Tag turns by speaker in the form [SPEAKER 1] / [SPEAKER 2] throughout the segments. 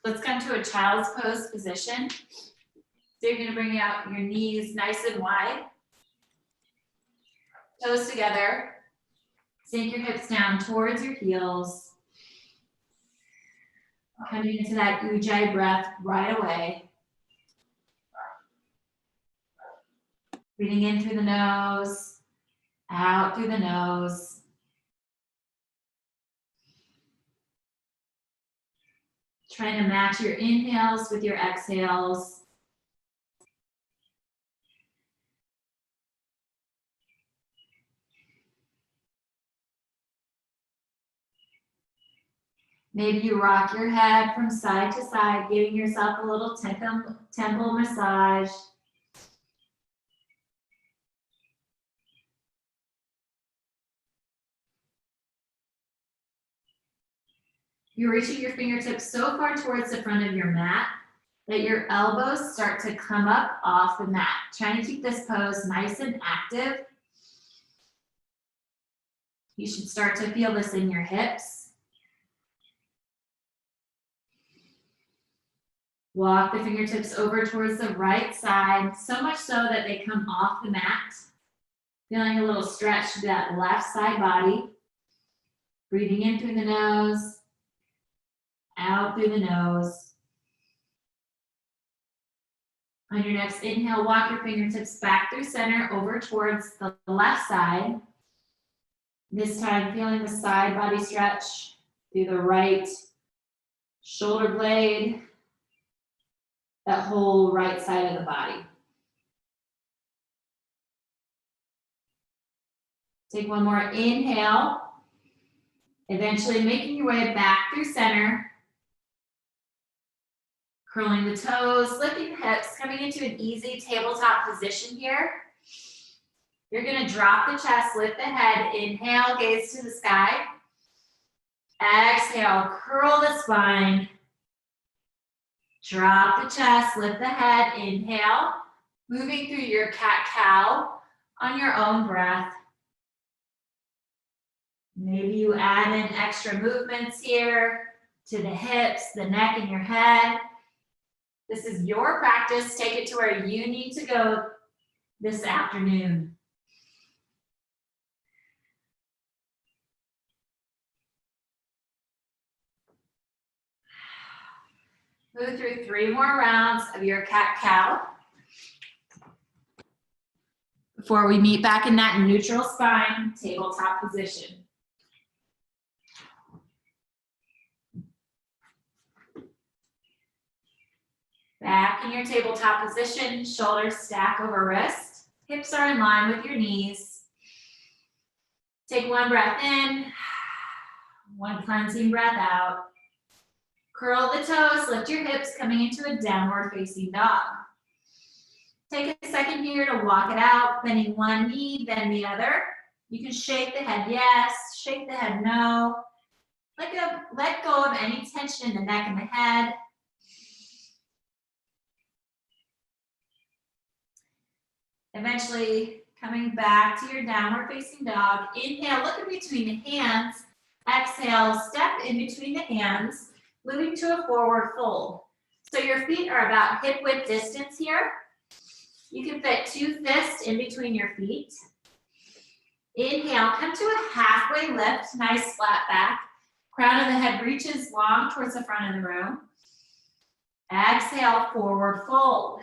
[SPEAKER 1] Let's come to a child's pose position. So you're gonna bring out your knees nice and wide. Toes together. Sink your hips down towards your heels. Coming into that Ujjayi breath right away. Breathing in through the nose, out through the nose. Trying to match your inhales with your exhales. Maybe you rock your head from side to side, giving yourself a little temple massage. You're reaching your fingertips so far towards the front of your mat that your elbows start to come up off the mat. Trying to keep this pose nice and active. You should start to feel this in your hips. Walk the fingertips over towards the right side, so much so that they come off the mat. Feeling a little stretch to that left side body. Breathing in through the nose, out through the nose. On your next inhale, walk your fingertips back through center over towards the left side. This time, feeling the side body stretch through the right shoulder blade, that whole right side of the body. Take one more inhale, eventually making your way back through center. Curling the toes, lifting the hips, coming into an easy tabletop position here. You're gonna drop the chest, lift the head, inhale, gaze to the sky. Exhale, curl the spine. Drop the chest, lift the head, inhale. Moving through your cat-cow on your own breath. Maybe you add in extra movements here to the hips, the neck, and your head. This is your practice. Take it to where you need to go this afternoon. Move through 3 more rounds of your cat-cow before we meet back in that neutral spine tabletop position. Back in your tabletop position, shoulders stack over wrist. Hips are in line with your knees. Take one breath in, one cleansing breath out. Curl the toes, lift your hips, coming into a downward facing dog. Take a second here to walk it out, bending one knee, then the other. You can shake the head yes, shake the head no. Let go of any tension in the neck and the head. Eventually coming back to your downward facing dog. Inhale, look in between the hands. Exhale, step in between the hands, moving to a forward fold. So your feet are about hip width distance here. You can fit 2 fists in between your feet. Inhale, come to a halfway lift, nice flat back. Crown of the head reaches long towards the front of the room. Exhale, forward fold.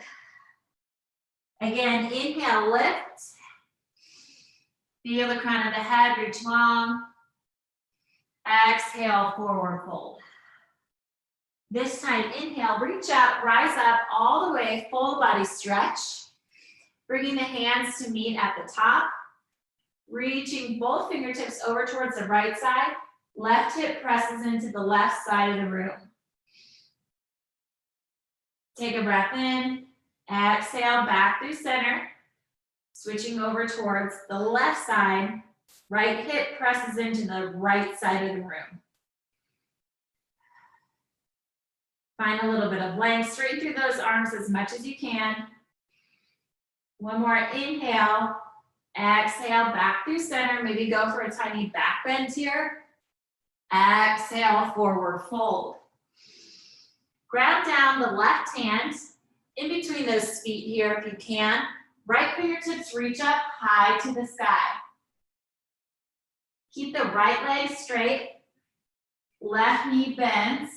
[SPEAKER 1] Again, inhale, lift. Feel the crown of the head reach long. Exhale, forward fold. This time, inhale, reach up, rise up all the way, full body stretch. Bringing the hands to meet at the top. Reaching both fingertips over towards the right side. Left hip presses into the left side of the room. Take a breath in. Exhale, back through center. Switching over towards the left side. Right hip presses into the right side of the room. Find a little bit of length. Straighten through those arms as much as you can. One more inhale. Exhale, back through center. Maybe go for a tiny back bend here. Exhale, forward fold. Ground down the left hand in between those feet here if you can. Right fingertips reach up high to the sky. Keep the right leg straight. Left knee bends.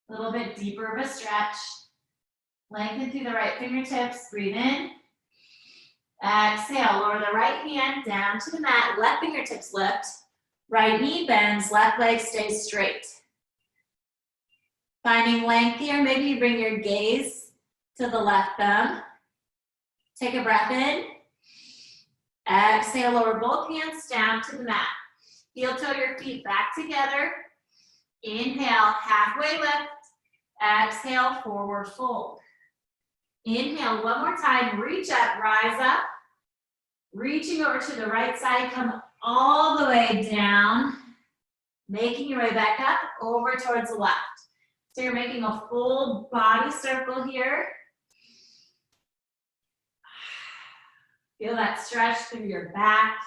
[SPEAKER 1] A little bit deeper of a stretch. Lengthen through the right fingertips. Breathe in. Exhale. Lower the right hand down to the mat. Left fingertips lift. Right knee bends. Left leg stays straight. Finding length here. Maybe you bring your gaze to the left thumb. Take a breath in. Exhale. Lower both hands down to the mat. Heel toe your feet back together. Inhale. Halfway lift. Exhale. Forward fold. Inhale, one more time, reach up, rise up. Reaching over to the right side, come all the way down. Making your way back up, over towards the left. So you're making a full body circle here. Feel that stretch through your back.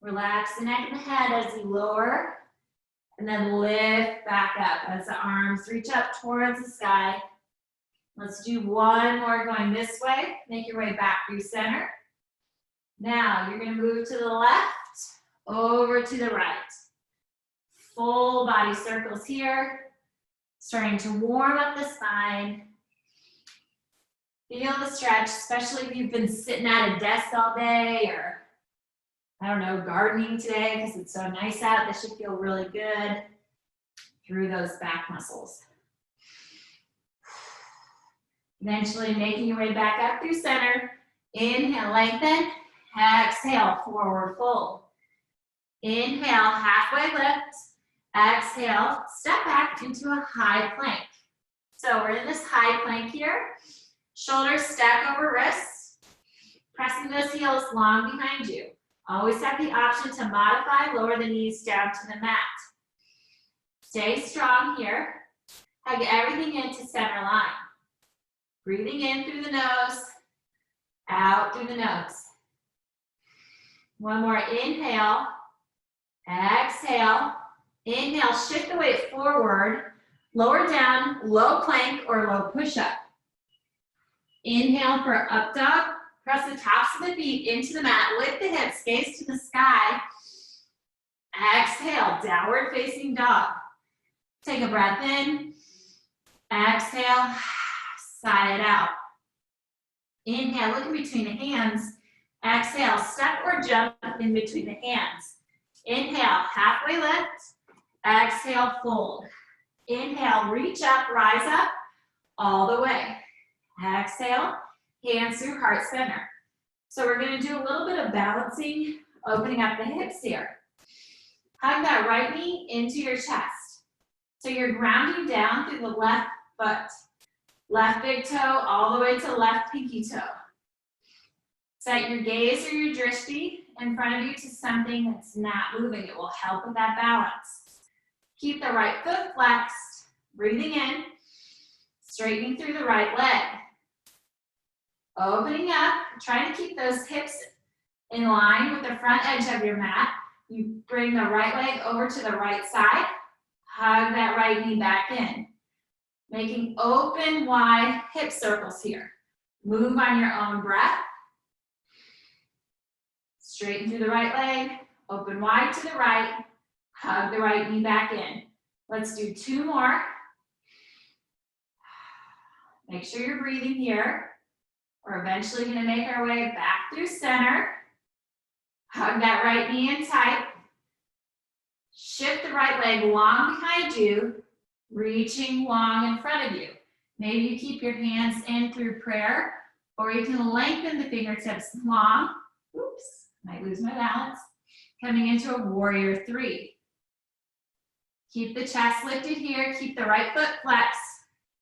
[SPEAKER 1] Relax the neck and the head as you lower. And then lift back up as the arms reach up towards the sky. Let's do one more going this way. Make your way back through center. Now you're going to move to the left, over to the right. Full body circles here. Starting to warm up the spine. Feel the stretch, especially if you've been sitting at a desk all day or, I don't know, gardening today because it's so nice out. This should feel really good through those back muscles. Eventually making your way back up through center. Inhale, lengthen. Exhale, forward fold. Inhale, halfway lift. Exhale, step back into a high plank. So we're in this high plank here. Shoulders stack over wrists. Pressing those heels long behind you. Always have the option to modify, lower the knees down to the mat. Stay strong here. Hug everything into center line. Breathing in through the nose, out through the nose. One more inhale, exhale. Inhale, shift the weight forward, lower down, low plank or low push-up. Inhale for up dog. Press the tops of the feet into the mat, lift the hips, gaze to the sky. Exhale, downward facing dog. Take a breath in, exhale. Sigh it out. Inhale, look in between the hands. Exhale, step or jump in between the hands. Inhale, halfway lift. Exhale, fold. Inhale, reach up, rise up, all the way. Exhale, hands through heart center. So we're going to do a little bit of balancing, opening up the hips here. Hug that right knee into your chest. So you're grounding down through the left foot. Left big toe all the way to left pinky toe. Set your gaze or your drishti in front of you to something that's not moving. It will help with that balance. Keep the right foot flexed, breathing in, straightening through the right leg. Opening up, trying to keep those hips in line with the front edge of your mat. You bring the right leg over to the right side, hug that right knee back in. Making open, wide hip circles here. Move on your own breath. Straighten through the right leg, open wide to the right, hug the right knee back in. Let's do two more. Make sure you're breathing here. We're eventually going to make our way back through center. Hug that right knee in tight. Shift the right leg long behind you. Reaching long in front of you. Maybe you keep your hands in through prayer, or you can lengthen the fingertips long. Oops, might lose my balance. Coming into a warrior three. Keep the chest lifted here, keep the right foot flexed,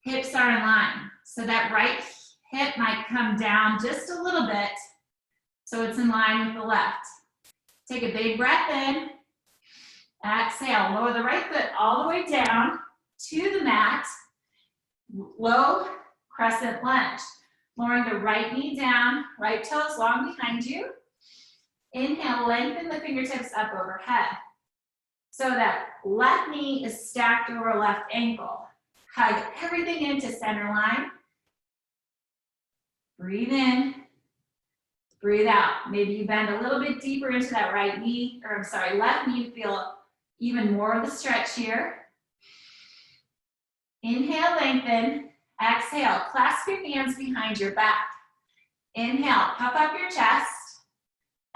[SPEAKER 1] hips are in line. So that right hip might come down just a little bit, so it's in line with the left. Take a big breath in, exhale, lower the right foot all the way down to the mat, low crescent lunge. Lowering the right knee down, right toes long behind you. Inhale, lengthen the fingertips up overhead. So that left knee is stacked over left ankle. Hug everything into center line. Breathe in, breathe out. Maybe you bend a little bit deeper into that right knee, or I'm sorry, left knee. Feel even more of the stretch here. Inhale, lengthen. Exhale, clasp your hands behind your back. Inhale, puff up your chest.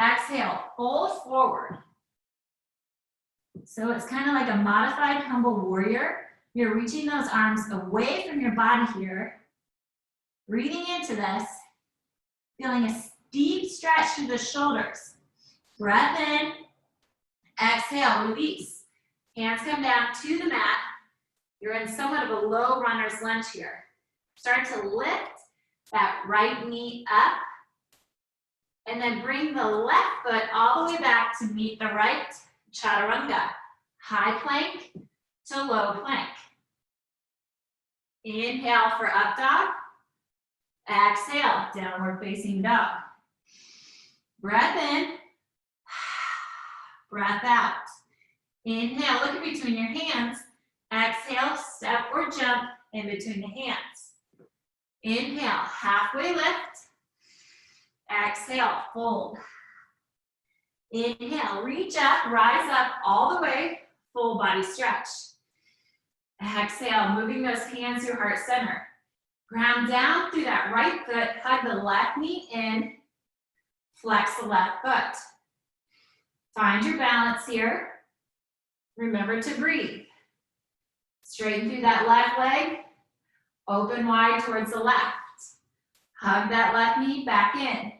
[SPEAKER 1] Exhale, fold forward. So it's kind of like a modified humble warrior. You're reaching those arms away from your body here. Breathing into this, feeling a deep stretch through the shoulders. Breath in, exhale, release. Hands come down to the mat. You're in somewhat of a low runner's lunge here. Start to lift that right knee up, and then bring the left foot all the way back to meet the right. Chaturanga. High plank to low plank. Inhale for up dog. Exhale, downward facing dog. Breath in. Breath out. Inhale, look in between your hands. Exhale, step or jump in between the hands. Inhale, halfway lift. Exhale, fold. Inhale, reach up, rise up all the way, full body stretch. Exhale, moving those hands to heart center. Ground down through that right foot, hug the left knee in, flex the left foot. Find your balance here. Remember to breathe. Straighten through that left leg, open wide towards the left. Hug that left knee back in.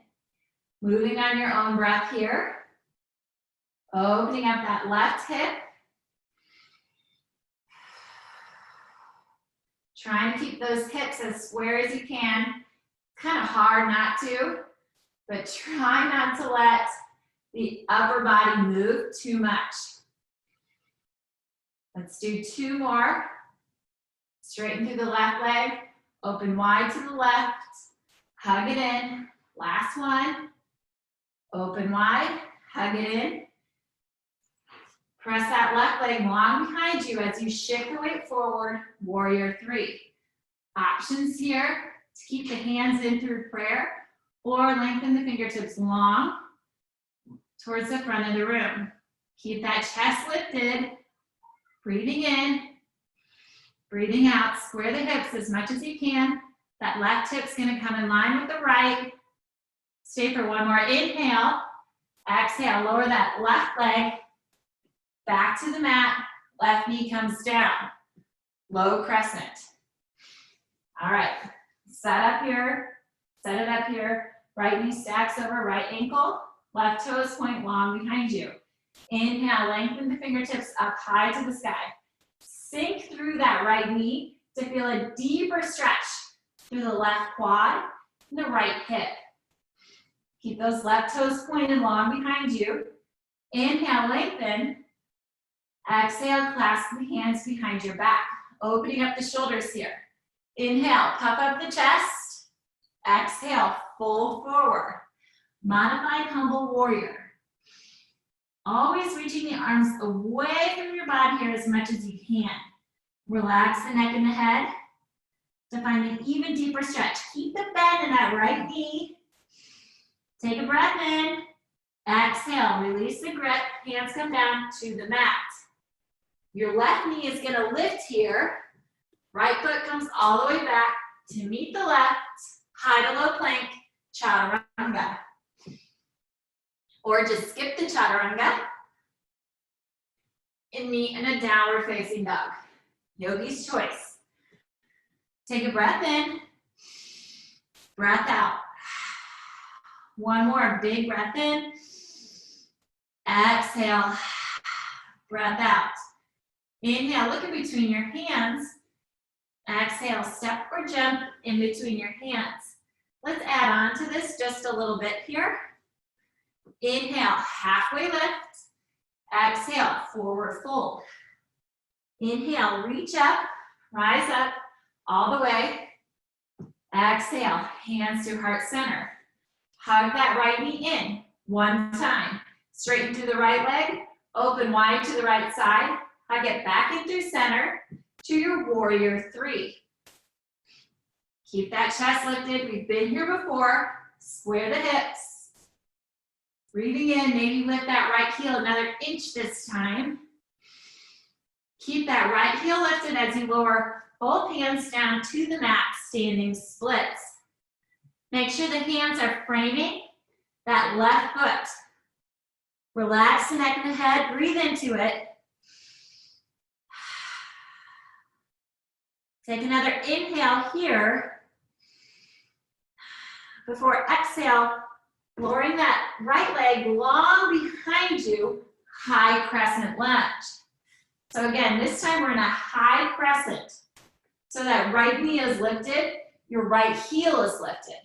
[SPEAKER 1] Moving on your own breath here. Opening up that left hip. Trying to keep those hips as square as you can. Kind of hard not to, but try not to let the upper body move too much. Let's do 2 more. Straighten through the left leg, open wide to the left, hug it in. Last one. Open wide, hug it in. Press that left leg long behind you as you shift the weight forward, warrior 3. Options here to keep the hands in through prayer or lengthen the fingertips long towards the front of the room. Keep that chest lifted, breathing in, breathing out, square the hips as much as you can. That left hip's gonna come in line with the right. Stay for 1 more, inhale, exhale, lower that left leg, back to the mat, left knee comes down, low crescent. All right, set it up here, right knee stacks over right ankle, left toes point long behind you. Inhale, lengthen the fingertips up high to the sky. Sink through that right knee to feel a deeper stretch through the left quad and the right hip. Keep those left toes pointed long behind you. Inhale, lengthen. Exhale, clasp the hands behind your back, opening up the shoulders here. Inhale, puff up the chest. Exhale, fold forward. Modified humble warrior. Always reaching the arms away from your body here as much as you can. Relax the neck and the head to find an even deeper stretch. Keep the bend in that right knee. Take a breath in. Exhale, release the grip. Hands come down to the mat. Your left knee is going to lift here. Right foot comes all the way back to meet the left. High to low plank, chaturanga. Or just skip the chaturanga and meet in a downward facing dog. Yogi's choice. Take a breath in, breath out. 1 more big breath in. Exhale, breath out. Inhale, look in between your hands. Exhale, step or jump in between your hands. Let's add on to this just a little bit here. Inhale, halfway lift. Exhale, forward fold. Inhale, reach up, rise up, all the way. Exhale, hands to heart center. Hug that right knee in, 1 time. Straighten through the right leg, open wide to the right side. Hug it back in through center. to your warrior three. Keep that chest lifted. We've been here before. Square the hips. Breathing in, maybe lift that right heel another inch this time. Keep that right heel lifted as you lower both hands down to the mat, standing splits. Make sure the hands are framing that left foot. Relax the neck and the head, breathe into it. Take another inhale here. Before exhale, lowering that right leg long behind you, high crescent lunge. So again, this time we're in a high crescent. So that right knee is lifted, your right heel is lifted.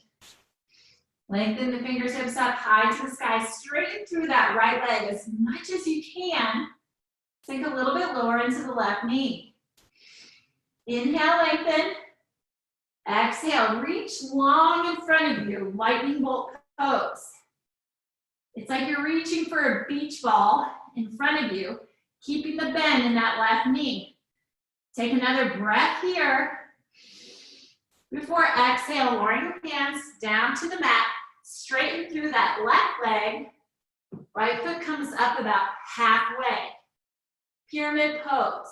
[SPEAKER 1] Lengthen the fingertips up high to the sky, straighten through that right leg as much as you can. Sink a little bit lower into the left knee. Inhale, lengthen. Exhale, reach long in front of you, lightning bolt pose. It's like you're reaching for a beach ball in front of you, keeping the bend in that left knee. Take another breath here. Before exhale, lowering your hands down to the mat, straighten through that left leg. Right foot comes up about halfway. Pyramid pose.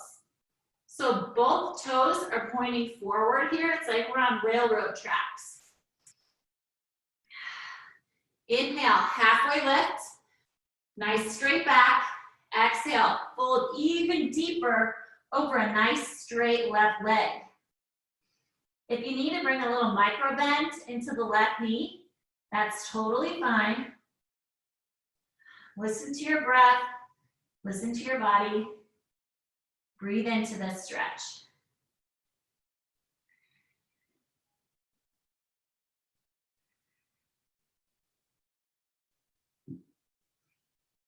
[SPEAKER 1] So both toes are pointing forward here. It's like we're on railroad tracks. Inhale, halfway lift. Nice straight back. Exhale, fold even deeper over a nice straight left leg. If you need to bring a little micro bend into the left knee, that's totally fine. Listen to your breath. Listen to your body. Breathe into this stretch.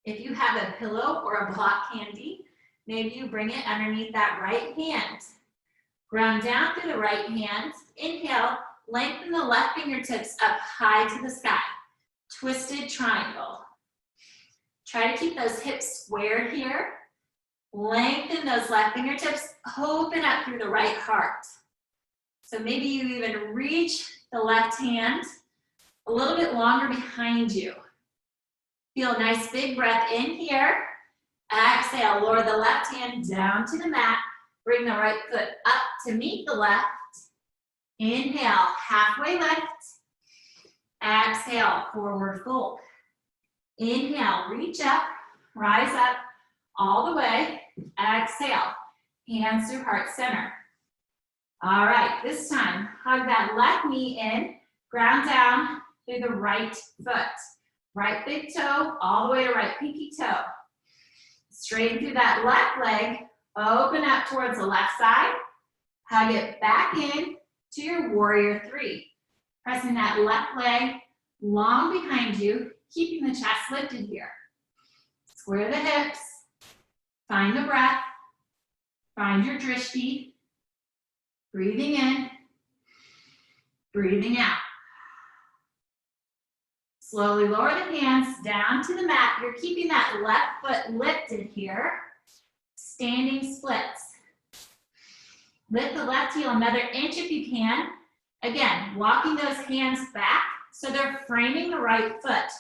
[SPEAKER 1] If you have a pillow or a block handy, maybe you bring it underneath that right hand. Ground down through the right hand. Inhale, lengthen the left fingertips up high to the sky. Twisted triangle. Try to keep those hips squared here. Lengthen those left fingertips, open up through the right heart. So maybe you even reach the left hand a little bit longer behind you. Feel a nice big breath in here. Exhale, lower the left hand down to the mat. Bring the right foot up to meet the left. Inhale, halfway lift. Exhale, forward fold. Inhale, reach up, rise up all the way. Exhale, hands to heart center. All right, this time, hug that left knee in, ground down through the right foot. Right big toe, all the way to right pinky toe. Straighten through that left leg, open up towards the left side. Hug it back in to your warrior three. Pressing that left leg long behind you, keeping the chest lifted here. Square the hips, find the breath, find your drishti. Breathing in, breathing out. Slowly lower the hands down to the mat. You're keeping that left foot lifted here. Standing splits. Lift the left heel another inch if you can. Again, walking those hands back so they're framing the right foot.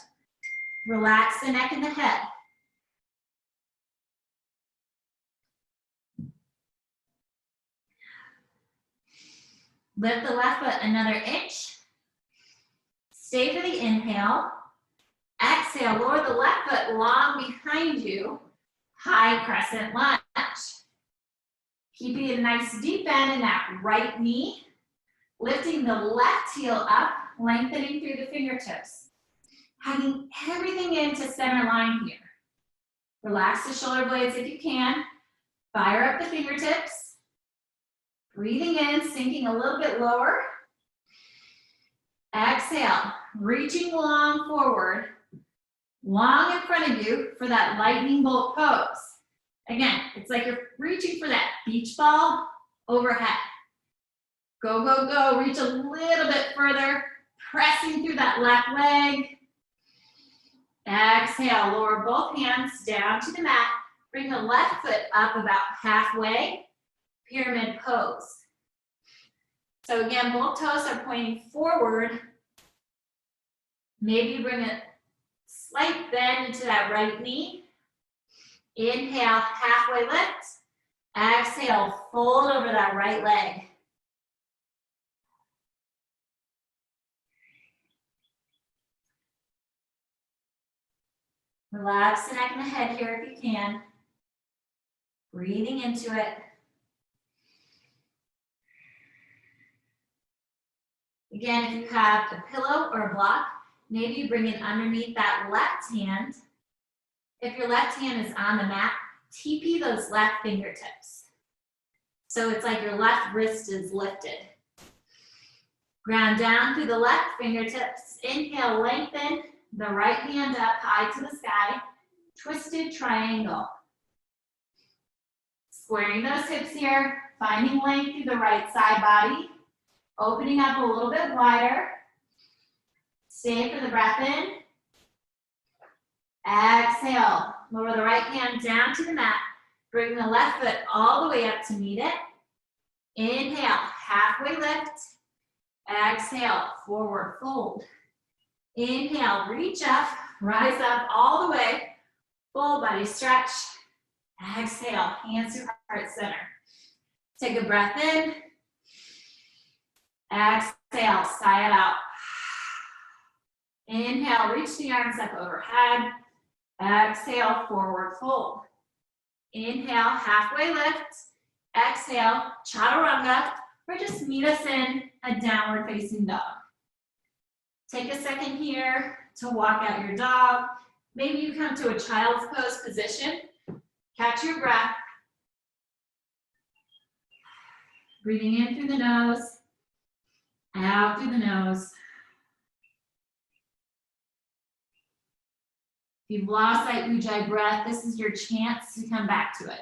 [SPEAKER 1] Relax the neck and the head. Lift the left foot another inch. Stay for the inhale. Exhale, lower the left foot long behind you. High crescent lunge. Keeping a nice deep bend in that right knee. Lifting the left heel up, lengthening through the fingertips. Hugging everything into center line here. Relax the shoulder blades if you can. Fire up the fingertips. Breathing in, sinking a little bit lower. Exhale, reaching long forward, long in front of you for that lightning bolt pose. Again, it's like you're reaching for that beach ball overhead. Go, go, go, reach a little bit further, pressing through that left leg. Exhale, lower both hands down to the mat. Bring the left foot up about halfway. pyramid pose. So again, both toes are pointing forward. Maybe bring a slight bend into that right knee. Inhale, halfway lift. Exhale, fold over that right leg. Relax the neck and the head here if you can. Breathing into it. Again, if you have a pillow or a block, maybe you bring it underneath that left hand. If your left hand is on the mat, TP those left fingertips. So it's like your left wrist is lifted. Ground down through the left fingertips. Inhale, lengthen the right hand up high to the sky. Twisted triangle. Squaring those hips here, finding length through the right side body. Opening up a little bit wider. Stay for the breath in. Exhale. Lower the right hand down to the mat. Bring the left foot all the way up to meet it. Inhale, halfway lift. Exhale, forward fold. Inhale, reach up, rise up all the way. Full body stretch. Exhale, hands to heart center. Take a breath in. Exhale, sigh it out. Inhale, reach the arms up overhead. Exhale, forward fold. Inhale, halfway lift. Exhale, chaturanga, or just meet us in a downward facing dog. Take a second here to walk out your dog. Maybe you come to a child's pose position. Catch your breath. Breathing in through the nose, out through the nose. If you've lost that ujjayi breath, this is your chance to come back to it.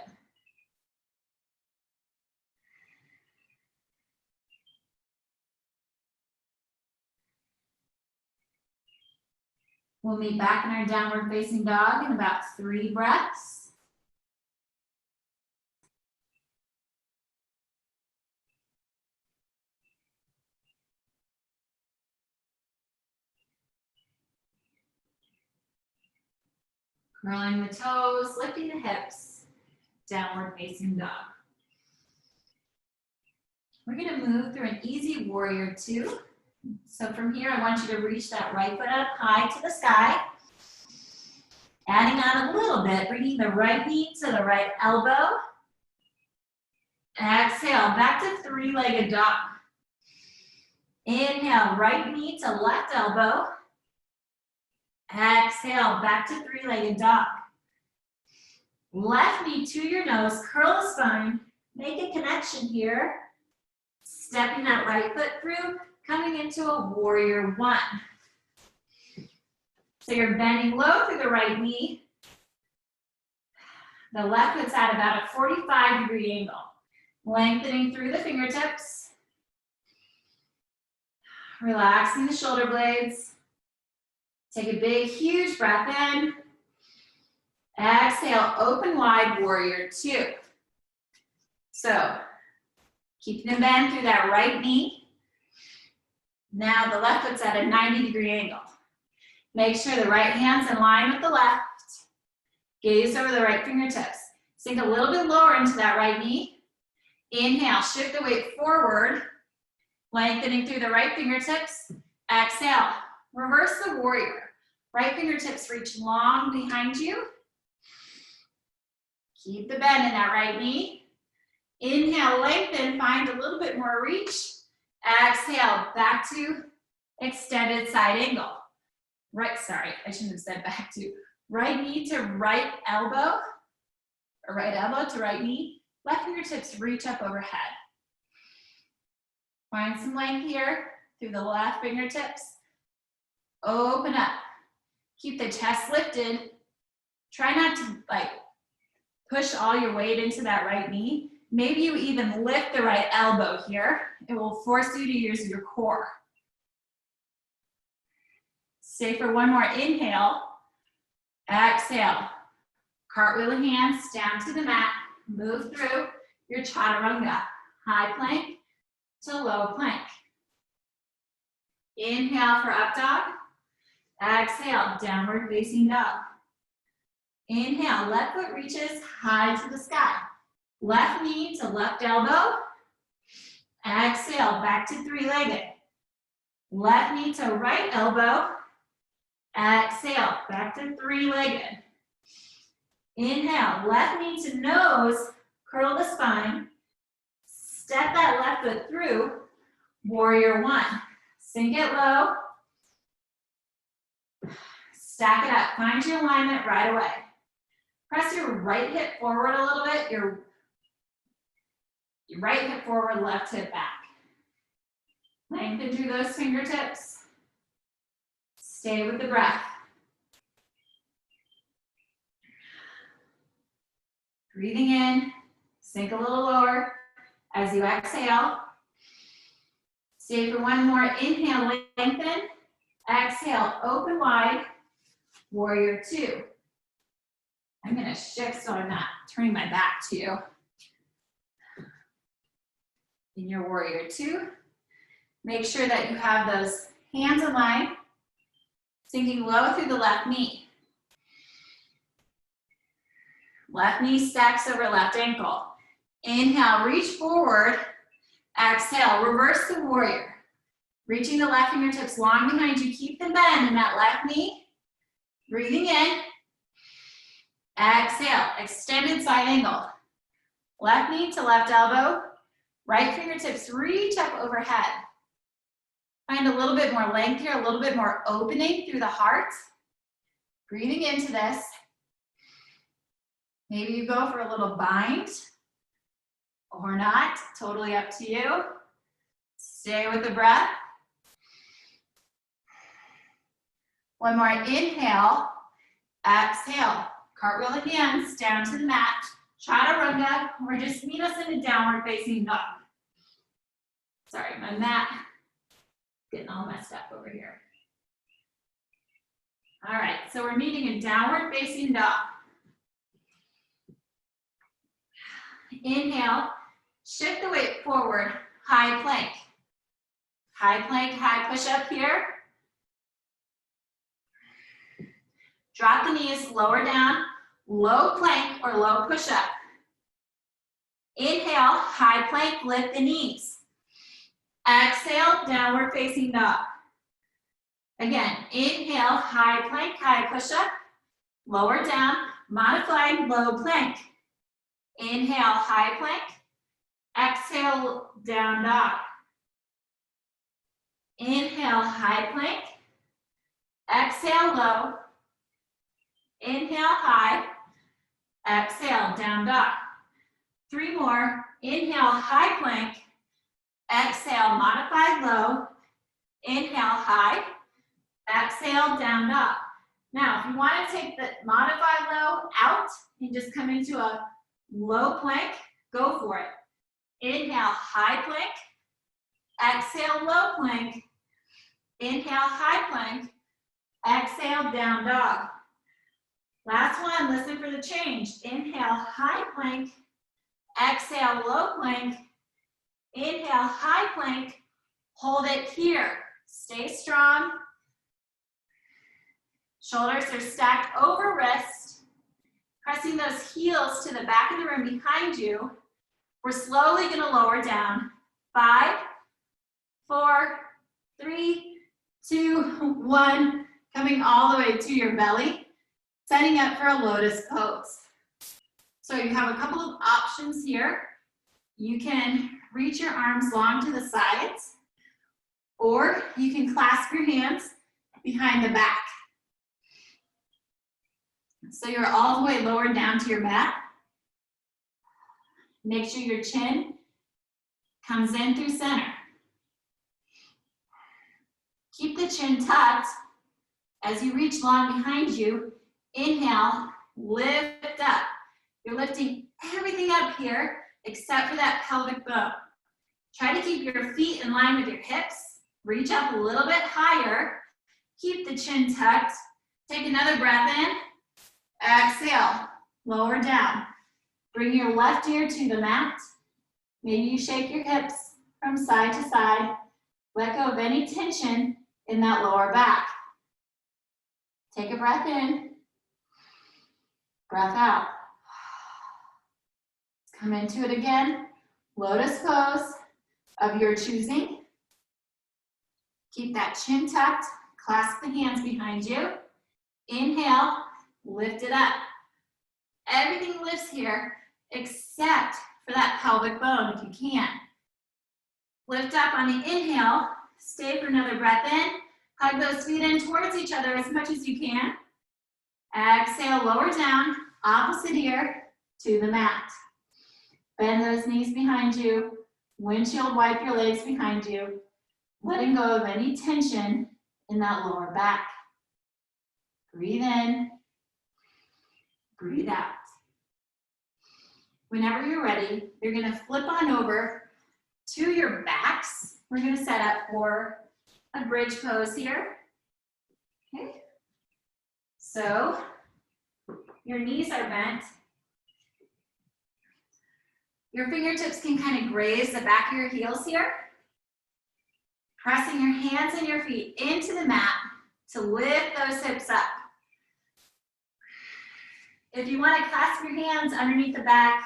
[SPEAKER 1] We'll meet back in our downward facing dog in about 3 breaths. Curling the toes, lifting the hips, downward facing dog. We're gonna move through an easy warrior 2. So from here, I want you to reach that right foot up high to the sky. Adding on a little bit, bringing the right knee to the right elbow. Exhale, back to 3-legged dog. Inhale, right knee to left elbow. Exhale, back to 3-legged dog. Left knee to your nose, curl the spine, make a connection here. Stepping that right foot through, coming into a warrior 1. So you're bending low through the right knee. The left foot's at about a 45-degree angle. Lengthening through the fingertips. Relaxing the shoulder blades. Take a big, huge breath in. Exhale, open wide, warrior 2. So, keeping the bend through that right knee. Now the left foot's at a 90-degree angle. Make sure the right hand's in line with the left. Gaze over the right fingertips. Sink a little bit lower into that right knee. Inhale, shift the weight forward. Lengthening through the right fingertips. Exhale, reverse the warrior. Right fingertips reach long behind you. Keep the bend in that right knee. Inhale, lengthen, find a little bit more reach. Exhale, back to extended side angle. Right, sorry, I shouldn't have said back to. Right knee to right elbow, or right elbow to right knee. Left fingertips reach up overhead. Find some length here through the left fingertips. Open up. Keep the chest lifted. Try not to push all your weight into that right knee. Maybe you even lift the right elbow here. It will force you to use your core. Stay for 1 more inhale. Exhale. Cartwheel the hands down to the mat. Move through. your chaturanga, high plank to low plank. Inhale for up dog. Exhale, downward facing dog. Inhale, left foot reaches high to the sky. Left knee to left elbow. Exhale, back to three-legged. Left knee to right elbow. Exhale, back to three-legged. Inhale, left knee to nose, curl the spine. Step that left foot through, warrior one. Sink it low. Stack it up, find your alignment right away. Press your right hip forward a little bit, your right hip forward, left hip back. Lengthen through those fingertips. Stay with the breath. Breathing in, sink a little lower as you exhale. Stay for one more. Inhale, lengthen. Exhale, open wide. Warrior two. I'm going to shift so I'm not turning my back to you. In your warrior two, make sure that you have those hands in line, sinking low through the left knee. Left knee stacks over left ankle. Inhale, reach forward. Exhale, reverse the warrior. Reaching the left fingertips long behind you. Keep the bend in that left knee. Breathing in. Exhale, extended side angle. Left knee to left elbow. Right fingertips reach up overhead. Find a little bit more length here, a little bit more opening through the heart. Breathing into this. Maybe you go for a little bind or not, totally up to you. Stay with the breath. One more inhale, exhale. Cartwheel the hands down to the mat. Chaturanga, or just meet us in a downward facing dog. Sorry, my mat getting all messed up over here. All right, so we're meeting in downward facing dog. Inhale, shift the weight forward, high plank. High plank, high push up here. Drop the knees, lower down, low plank or low push up. Inhale, high plank, lift the knees. Exhale, downward facing dog. Again, inhale, high plank, high push up. Lower down, modified low plank. Inhale, high plank. Exhale, down dog. Inhale, high plank. Exhale, low. Inhale, high. Exhale, down dog. Three more. Inhale, high plank. Exhale, modified low. Inhale, high. Exhale, down dog. Now, if you want to take the modified low out and just come into a low plank, go for it. Inhale, high plank. Exhale, low plank. Inhale, high plank. Exhale, down dog. Last one, listen for the change. Inhale, high plank. Exhale, low plank. Inhale, high plank. Hold it here. Stay strong. Shoulders are stacked over wrist. Pressing those heels to the back of the room behind you. We're slowly going to lower down. 5, 4, 3, 2, 1. Coming all the way to your belly. Setting up for a lotus pose. So you have a couple of options here. You can reach your arms long to the sides, or you can clasp your hands behind the back. So you're all the way lowered down to your mat. Make sure your chin comes in through center. Keep the chin tucked as you reach long behind you. Inhale, lift up. You're lifting everything up here except for that pelvic bone. Try to keep your feet in line with your hips. Reach up a little bit higher. Keep the chin tucked. Take another breath in. Exhale, lower down. Bring your left ear to the mat. Maybe you shake your hips from side to side. Let go of any tension in that lower back. Take a breath in, breath out. Come into it again. Lotus pose of your choosing. Keep that chin tucked. Clasp the hands behind you. Inhale, lift it up. Everything lifts here except for that pelvic bone if you can. Lift up on the inhale. Stay for another breath in. Hug those feet in towards each other as much as you can. Exhale, lower down, opposite ear to the mat. Bend those knees behind you. Windshield wipe your legs behind you. Letting go of any tension in that lower back. Breathe in, breathe out. Whenever you're ready, you're gonna flip on over to your backs. We're gonna set up for a bridge pose here. Okay. So your knees are bent. Your fingertips can kind of graze the back of your heels here. Pressing your hands and your feet into the mat to lift those hips up. If you want to clasp your hands underneath the back,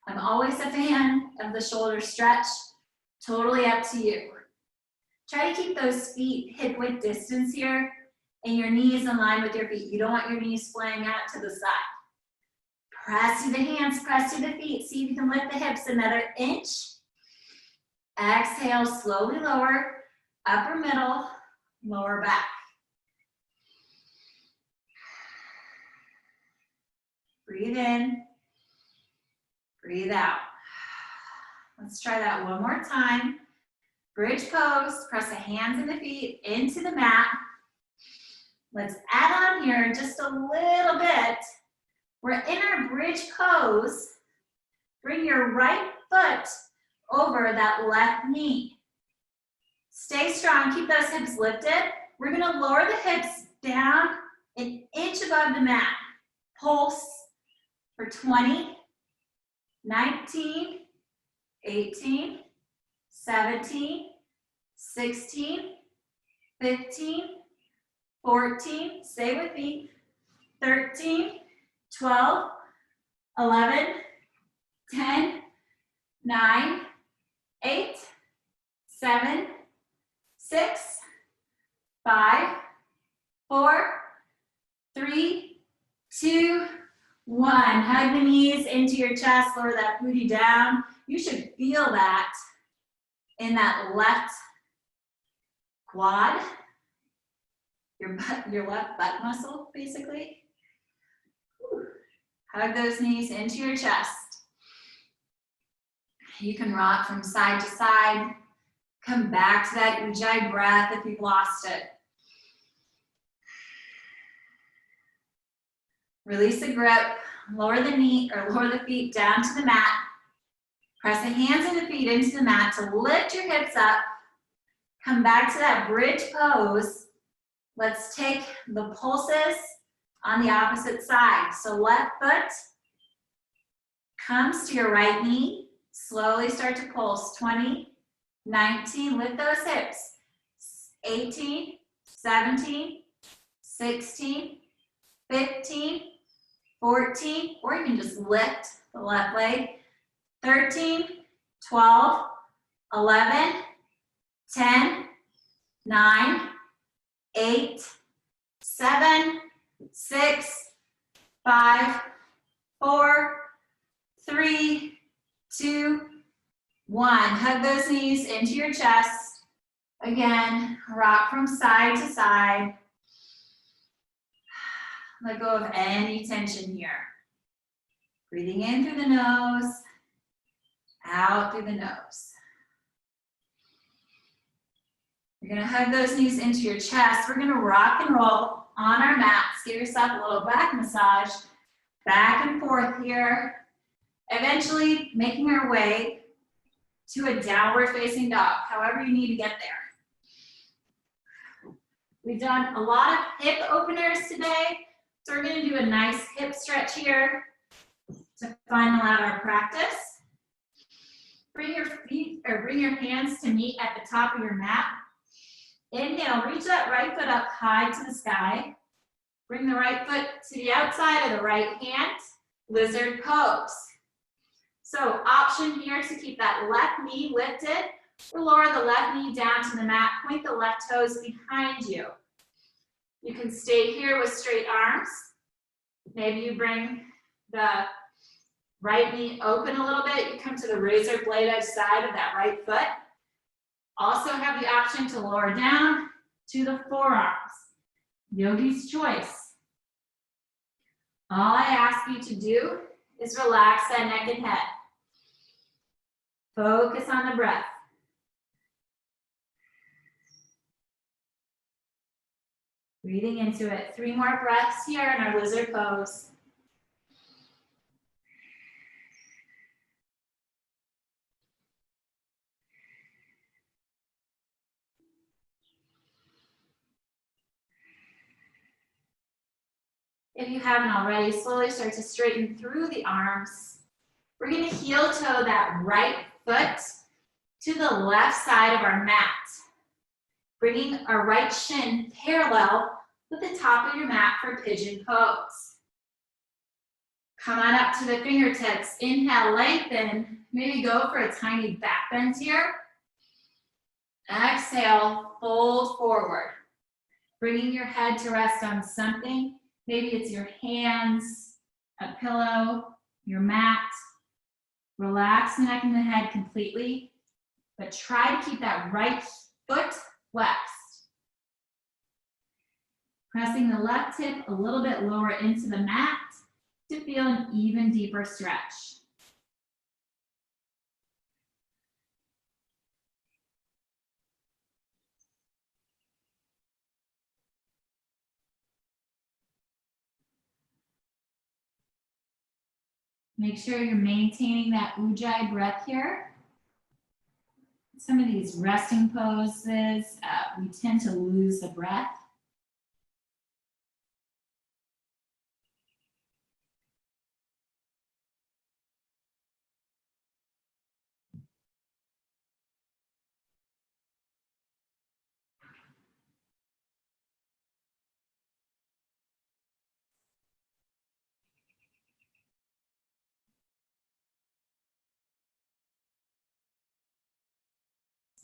[SPEAKER 1] I'm always a fan of the shoulder stretch. Totally up to you. Try to keep those feet hip-width distance here and your knees in line with your feet. You don't want your knees flaying out to the side. Press through the hands, press through the feet. See if you can lift the hips another inch. Exhale, slowly lower, upper middle, lower back. Breathe in, breathe out. Let's try that one more time. Bridge pose, press the hands and the feet into the mat. Let's add on here just a little bit. We're in our bridge pose. Bring your right foot over that left knee. Stay strong, keep those hips lifted. We're gonna lower the hips down an inch above the mat. Pulse for 20, 19, 18, 17, 16, 15, 14, stay with me, 13, 12, 11, 10, 9, 8, 7, 6, 5, 4, 3, 2, 1. Hug the knees into your chest, lower that booty down. You should feel that in that left quad, your left butt muscle, basically. Whew. Hug those knees into your chest. You can rock from side to side. Come back to that ujjayi breath if you've lost it. Release the grip, lower the knee or lower the feet down to the mat. Press the hands and the feet into the mat to lift your hips up. Come back to that bridge pose. Let's take the pulses on the opposite side. So left foot comes to your right knee. Slowly start to pulse. 20, 19, lift those hips. 18, 17, 16, 15, 14, or you can just lift the left leg. 13, 12, 11, 10, 9, 8, 7, 6, 5, 4, 3, 2, 1. Hug those knees into your chest. Again, rock from side to side. Let go of any tension here. Breathing in through the nose, out through the nose. You're gonna hug those knees into your chest. We're gonna rock and roll on our mats. Give yourself a little back massage, back and forth here. Eventually making our way to a downward facing dog, however you need to get there. We've done a lot of hip openers today, so we're gonna do a nice hip stretch here to final out our practice. Bring your feet or bring your hands to meet at the top of your mat. Inhale, reach that right foot up high to the sky. Bring the right foot to the outside of the right hand, lizard pose. So option here to keep that left knee lifted or lower the left knee down to the mat, point the left toes behind you. You can stay here with straight arms. Maybe you bring the right knee open a little bit. You come to the razor blade edge side of that right foot. Also have the option to lower down to the forearms. Yogi's choice. All I ask you to do is relax that neck and head. Focus on the breath. Breathing into it. 3 more breaths here in our lizard pose. If you haven't already, slowly start to straighten through the arms. We're going to heel toe that right foot to the left side of our mat. Bringing our right shin parallel with the top of your mat for pigeon pose. Come on up to the fingertips. Inhale, lengthen. Maybe go for a tiny back bend here. Exhale, fold forward. Bringing your head to rest on something. Maybe it's your hands, a pillow, your mat. Relax the neck and the head completely, but try to keep that right foot flexed. Pressing the left hip a little bit lower into the mat to feel an even deeper stretch. Make sure you're maintaining that ujjayi breath here. Some of these resting poses, we tend to lose the breath.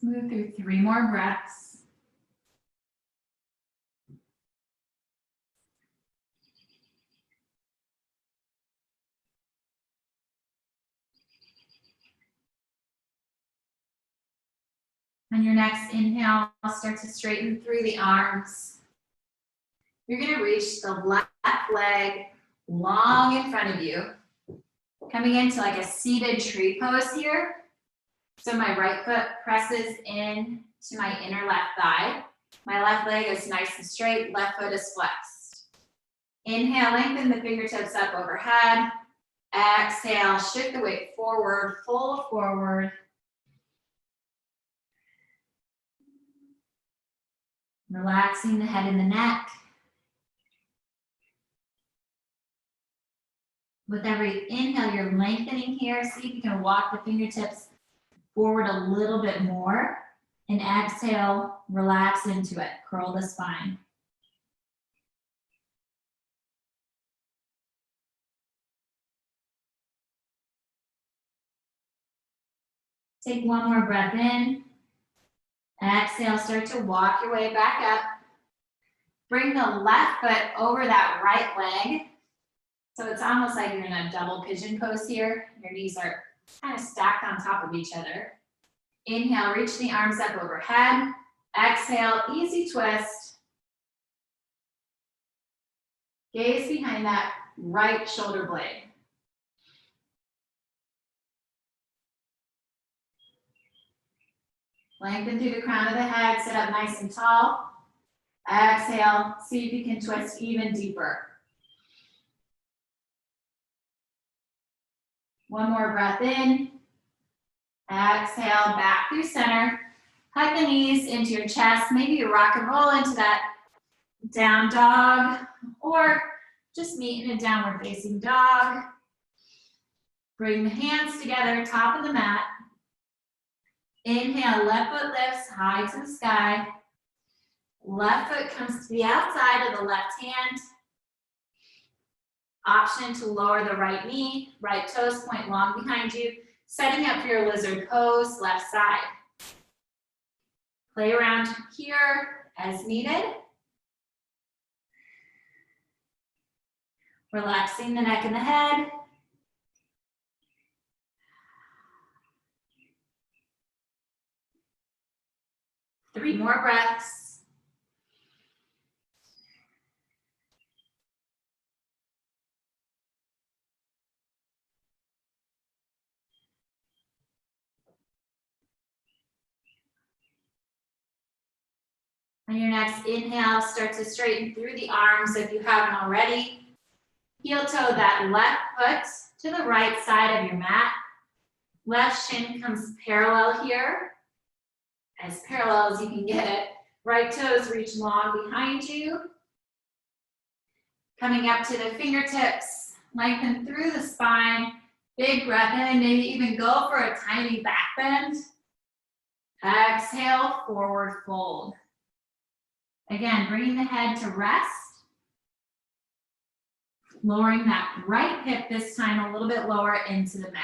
[SPEAKER 1] Move through 3 more breaths. On your next inhale, start to straighten through the arms. You're going to reach the left leg long in front of you, coming into like a seated tree pose here. So my right foot presses in to my inner left thigh. My left leg is nice and straight, left foot is flexed. Inhale, lengthen the fingertips up overhead. Exhale, shift the weight forward, fold forward. Relaxing the head and the neck. With every inhale, you're lengthening here. See if you can walk the fingertips forward a little bit more. And exhale, relax into it. Curl the spine. Take 1 more breath in. Exhale, start to walk your way back up. Bring the left foot over that right leg. So it's almost like you're in a double pigeon pose here. Your knees are kind of stacked on top of each other. Inhale, reach the arms up overhead. Exhale, easy twist. Gaze behind that right shoulder blade. Lengthen through the crown of the head, sit up nice and tall. Exhale, see if you can twist even deeper. 1 more breath in. Exhale, back through center. Hug the knees into your chest. Maybe you rock and roll into that down dog, or just meet in a downward facing dog. Bring the hands together, top of the mat. Inhale, left foot lifts high to the sky. Left foot comes to the outside of the left hand. Option to lower the right knee, right toes point long behind you, setting up for your lizard pose, left side. Play around here as needed. Relaxing the neck and the head. Three more breaths. On your next inhale, start to straighten through the arms if you haven't already. Heel toe that left foot to the right side of your mat. Left shin comes parallel here, as parallel as you can get it. Right toes reach long behind you. Coming up to the fingertips, lengthen through the spine. Big breath in, maybe even go for a tiny back bend. Exhale, forward fold. Again, bringing the head to rest. Lowering that right hip this time a little bit lower into the mat.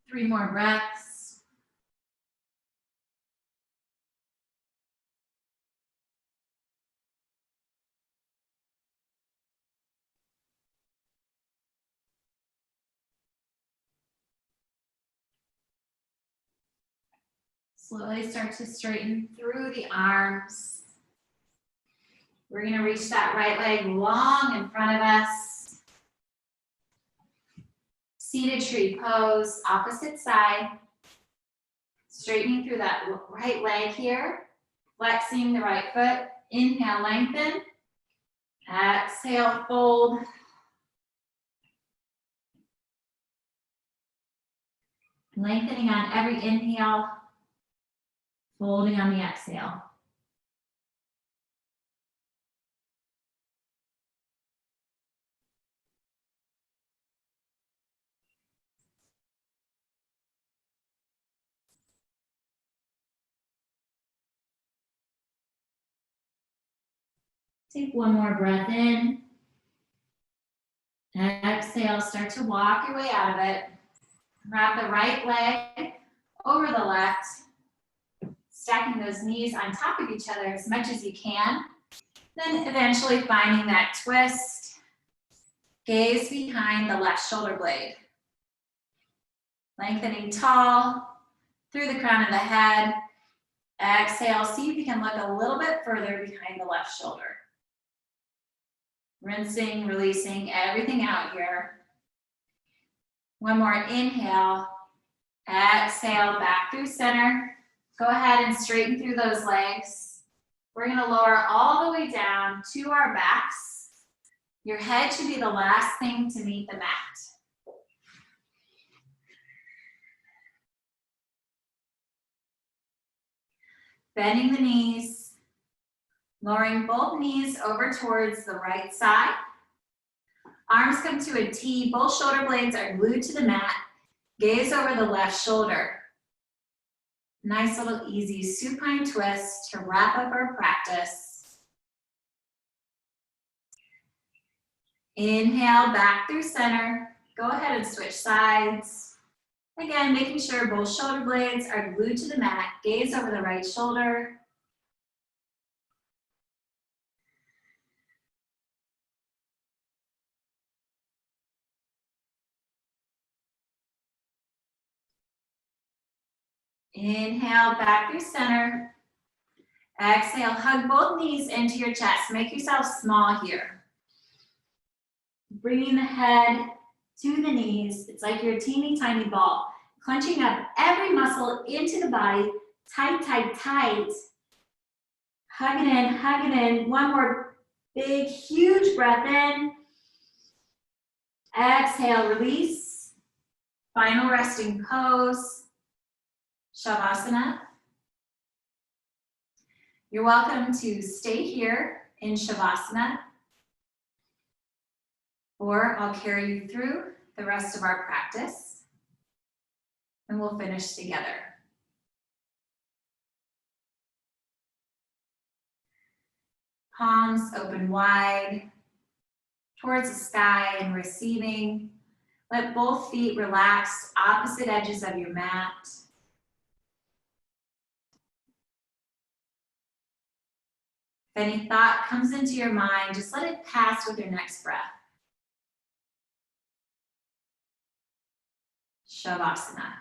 [SPEAKER 1] Three more breaths. Slowly start to straighten through the arms. We're going to reach that right leg long in front of us. Seated tree pose, opposite side. Straightening through that right leg here. Flexing the right foot. Inhale, lengthen. Exhale, fold. Lengthening on every inhale. Folding on the exhale. Take one more breath in. Exhale, start to walk your way out of it. Wrap the right leg over the left. Stacking those knees on top of each other as much as you can. Then eventually finding that twist. Gaze behind the left shoulder blade. Lengthening tall through the crown of the head. Exhale, see if you can look a little bit further behind the left shoulder. Rinsing, releasing everything out here. One more inhale. Exhale, back through center. Go ahead and straighten through those legs. We're going to lower all the way down to our backs. Your head should be the last thing to meet the mat. Bending the knees, lowering both knees over towards the right side. Arms come to a T, both shoulder blades are glued to the mat. Gaze over the left shoulder. Nice little easy supine twist to wrap up our practice. Inhale, back through center. Go ahead and switch sides. Again, making sure both shoulder blades are glued to the mat. Gaze over the right shoulder. Inhale, back through center. Exhale, hug both knees into your chest. Make yourself small here. Bringing the head to the knees. It's like you're a teeny tiny ball. Clenching up every muscle into the body. Tight, tight, tight. Hug it in, hug it in. One more big, huge breath in. Exhale, release. Final resting pose. Shavasana. You're welcome to stay here in Shavasana, or I'll carry you through the rest of our practice, and we'll finish together. Palms open wide towards the sky and receiving. Let both feet relax, opposite edges of your mat. If any thought comes into your mind, just let it pass with your next breath. Shavasana.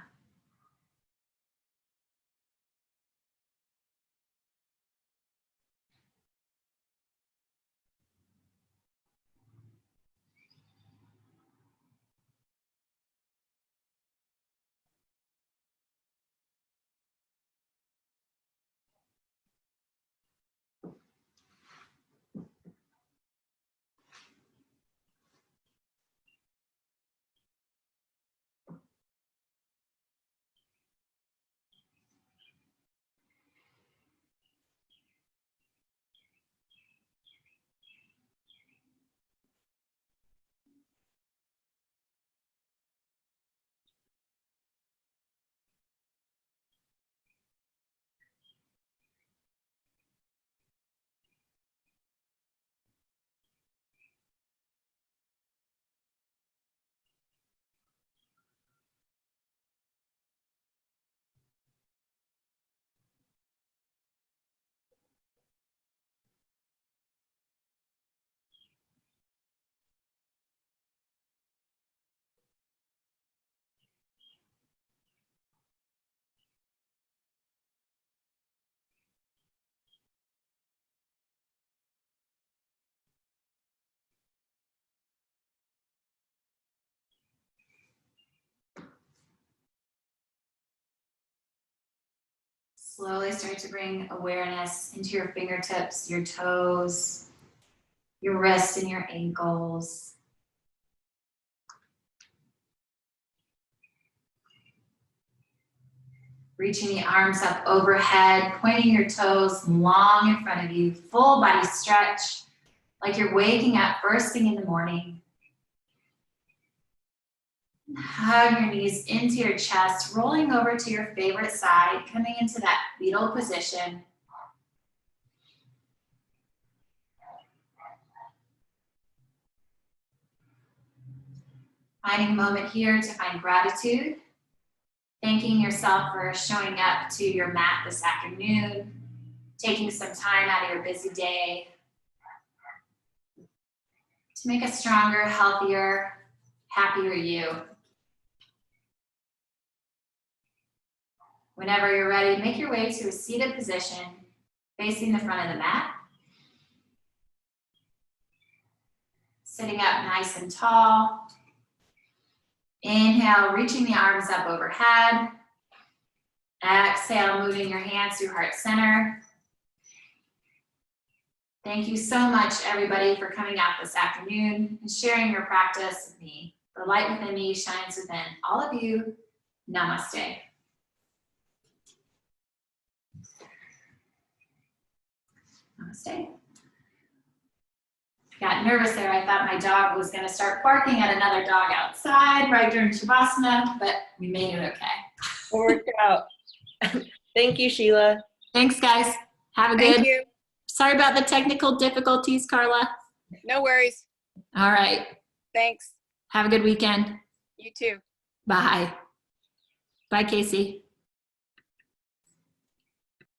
[SPEAKER 1] Slowly start to bring awareness into your fingertips, your toes, your wrists and your ankles. Reaching the arms up overhead, pointing your toes long in front of you, full body stretch, like you're waking up first thing in the morning. Hug your knees into your chest, rolling over to your favorite side, coming into that fetal position. Finding a moment here to find gratitude. Thanking yourself for showing up to your mat this afternoon, taking some time out of your busy day to make a stronger, healthier, happier you. Whenever you're ready, make your way to a seated position facing the front of the mat. Sitting up nice and tall. Inhale, reaching the arms up overhead. Exhale, moving your hands through heart center. Thank you so much, everybody, for coming out this afternoon and sharing your practice with me. The light within me shines within all of you. Namaste. Namaste. Got nervous there. I thought my dog was going to start barking at another dog outside right during Shavasana, but we made it okay.
[SPEAKER 2] It worked out. Thank you, Sheila.
[SPEAKER 1] Thanks, guys. Have a
[SPEAKER 3] Thank
[SPEAKER 1] good.
[SPEAKER 3] you.
[SPEAKER 1] Sorry about the technical difficulties, Carla.
[SPEAKER 3] No worries.
[SPEAKER 1] All right.
[SPEAKER 3] Thanks.
[SPEAKER 1] Have a good weekend.
[SPEAKER 3] You too.
[SPEAKER 1] Bye. Bye, Casey.